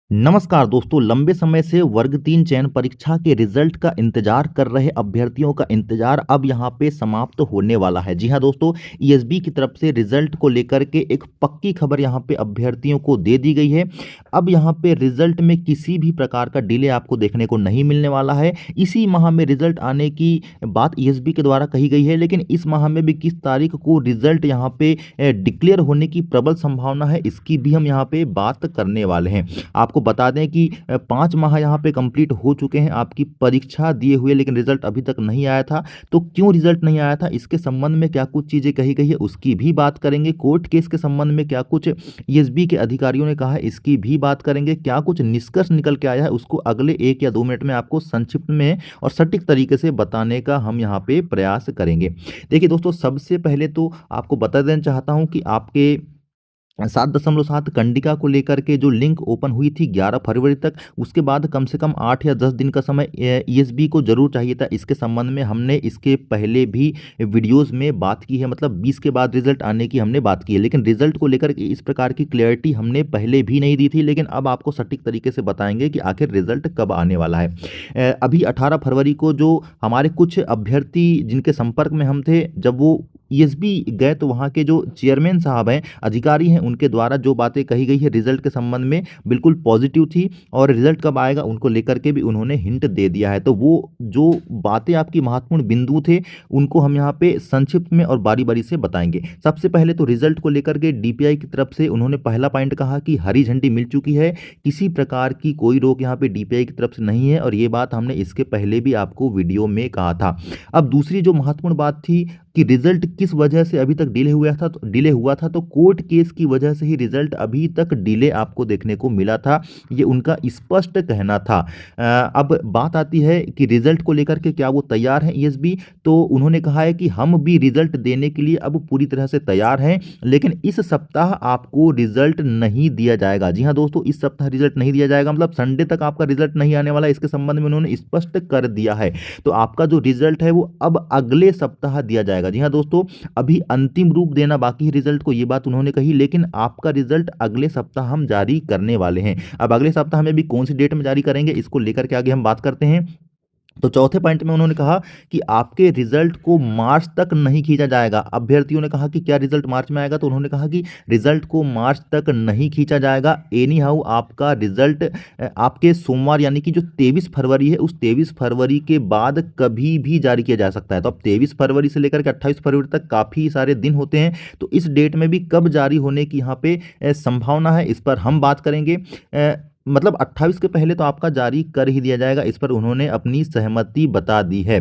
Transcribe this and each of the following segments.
नमस्कार दोस्तों, लंबे समय से वर्ग 3 चयन परीक्षा के रिजल्ट का इंतजार कर रहे अभ्यर्थियों का इंतजार अब यहां पे समाप्त होने वाला है। जी हां दोस्तों, ईएसबी की तरफ से रिजल्ट को लेकर के एक पक्की खबर यहां पे अभ्यर्थियों को दे दी गई है। अब यहां पे रिजल्ट में किसी भी प्रकार का डिले आपको देखने को नहीं मिलने वाला है। इसी माह में रिजल्ट आने की बात ईएसबी के द्वारा कही गई है, लेकिन इस माह में भी किस तारीख को रिजल्ट यहां पे डिक्लेयर होने की प्रबल संभावना है, इसकी भी हम यहां पे बात करने वाले हैं। आपको बता दें कि 5 माह यहाँ पे कंप्लीट हो चुके हैं आपकी परीक्षा दिए हुए, लेकिन रिजल्ट अभी तक नहीं आया था। तो क्यों रिजल्ट नहीं आया था, इसके संबंध में क्या कुछ चीज़ें कही गई है, उसकी भी बात करेंगे। कोर्ट केस के संबंध में क्या कुछ ईएसबी के अधिकारियों ने कहा है, इसकी भी बात करेंगे। क्या कुछ निष्कर्ष निकल के आया है, उसको अगले 1 या 2 मिनट में आपको संक्षिप्त में और सटीक तरीके से बताने का हम यहाँ पे प्रयास करेंगे। देखिए दोस्तों, सबसे पहले तो आपको बता देना चाहता हूँ कि आपके 7.7 कंडिका को लेकर के जो लिंक ओपन हुई थी 11 फरवरी तक, उसके बाद कम से कम 8 या 10 दिन का समय ईएसबी को ज़रूर चाहिए था। इसके संबंध में हमने इसके पहले भी वीडियोस में बात की है, मतलब 20 के बाद रिजल्ट आने की हमने बात की है, लेकिन रिजल्ट को लेकर के इस प्रकार की क्लैरिटी हमने पहले भी नहीं दी थी। लेकिन अब आपको सटीक तरीके से बताएंगे कि आखिर रिजल्ट कब आने वाला है। अभी 18 फरवरी को जो हमारे कुछ अभ्यर्थी जिनके संपर्क में हम थे, जब वो ईएसबी गए तो वहाँ के जो चेयरमैन साहब हैं, अधिकारी हैं, उनके द्वारा जो बातें कही गई है रिजल्ट के संबंध में बिल्कुल पॉजिटिव थी, और रिजल्ट कब आएगा उनको लेकर के भी उन्होंने हिंट दे दिया है। तो वो जो बातें आपकी महत्वपूर्ण बिंदु थे, उनको हम यहाँ पे संक्षिप्त में और बारी बारी से बताएंगे। सबसे पहले तो रिजल्ट को लेकर के डीपीआई की तरफ से उन्होंने पहला पॉइंट कहा कि हरी झंडी मिल चुकी है, किसी प्रकार की कोई रोक यहाँ पे डीपीआई की तरफ से नहीं है, और ये बात हमने इसके पहले भी आपको वीडियो में कहा था। अब दूसरी जो महत्वपूर्ण बात थी कि रिजल्ट किस वजह से अभी तक डिले हुआ था, तो कोर्ट केस की वजह से ही रिजल्ट अभी तक डिले आपको देखने को मिला था, ये उनका स्पष्ट कहना था। अब बात आती है कि रिजल्ट को लेकर के क्या वो तैयार हैं ईएसबी, तो उन्होंने कहा है कि हम भी रिजल्ट देने के लिए अब पूरी तरह से तैयार हैं, लेकिन इस सप्ताह आपको रिजल्ट नहीं दिया जाएगा। जी हाँ दोस्तों, इस सप्ताह रिजल्ट नहीं दिया जाएगा, मतलब संडे तक आपका रिजल्ट नहीं आने वाला, इसके संबंध में उन्होंने स्पष्ट कर दिया है। तो आपका जो रिजल्ट है वो अब अगले सप्ताह दिया जाएगा। जी हाँ दोस्तों, अभी अंतिम रूप देना बाकी है रिजल्ट को, ये बात उन्होंने कही, लेकिन आपका रिजल्ट अगले सप्ताह हम जारी करने वाले हैं। अब अगले सप्ताह में भी कौन सी डेट में जारी करेंगे, इसको लेकर के आगे हम बात करते हैं। तो चौथे पॉइंट में उन्होंने कहा कि आपके रिजल्ट को मार्च तक नहीं खींचा जाएगा। अभ्यर्थियों ने कहा कि क्या रिजल्ट मार्च में आएगा, तो उन्होंने कहा कि रिजल्ट को मार्च तक नहीं खींचा जाएगा। एनी हाउ आपका रिजल्ट आपके सोमवार यानी कि जो 23 फरवरी है, उस 23 फरवरी के बाद कभी भी जारी किया जा सकता है। तो अब 23 फरवरी से लेकर के 28 फरवरी तक काफ़ी सारे दिन होते हैं, तो इस डेट में भी कब जारी होने की यहाँ पे संभावना है, इस पर हम बात करेंगे। मतलब 28 के पहले तो आपका जारी कर ही दिया जाएगा, इस पर उन्होंने अपनी सहमति बता दी है।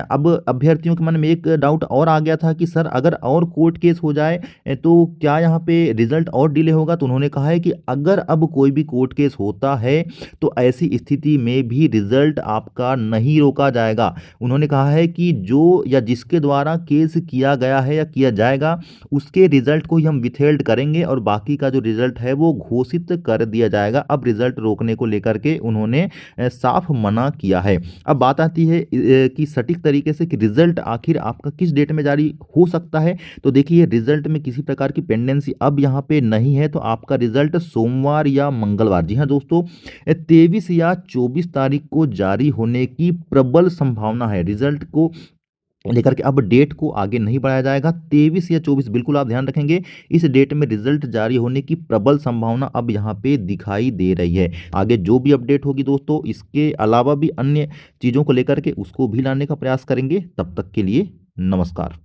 अब अभ्यर्थियों के मन में एक डाउट और आ गया था कि सर अगर और कोर्ट केस हो जाए तो क्या यहाँ पे रिजल्ट और डिले होगा, तो उन्होंने कहा है कि अगर अब कोई भी कोर्ट केस होता है तो ऐसी स्थिति में भी रिजल्ट आपका नहीं रोका जाएगा। उन्होंने कहा है कि जो या जिसके द्वारा केस किया गया है या किया जाएगा, उसके रिजल्ट को ही हम विथहेल्ड करेंगे, और बाकी का जो रिजल्ट है वो घोषित कर दिया जाएगा। अब रिजल्ट रोकने को लेकर के उन्होंने साफ मना किया है। अब बात आती है कि सटीक तरीके से कि रिजल्ट आखिर आपका किस डेट में जारी हो सकता है। तो देखिए, रिजल्ट में किसी प्रकार की पेंडेंसी अब यहाँ पे नहीं है, तो आपका रिजल्ट सोमवार या मंगलवार, जी हाँ दोस्तों, 23 या 24 तारीख को जारी होने की प्रबल संभावना है। रिजल्ट को लेकर के अब डेट को आगे नहीं बढ़ाया जाएगा, 23 या 24 बिल्कुल आप ध्यान रखेंगे, इस डेट में रिजल्ट जारी होने की प्रबल संभावना अब यहाँ पे दिखाई दे रही है। आगे जो भी अपडेट होगी दोस्तों, इसके अलावा भी अन्य चीज़ों को लेकर के उसको भी लाने का प्रयास करेंगे। तब तक के लिए नमस्कार।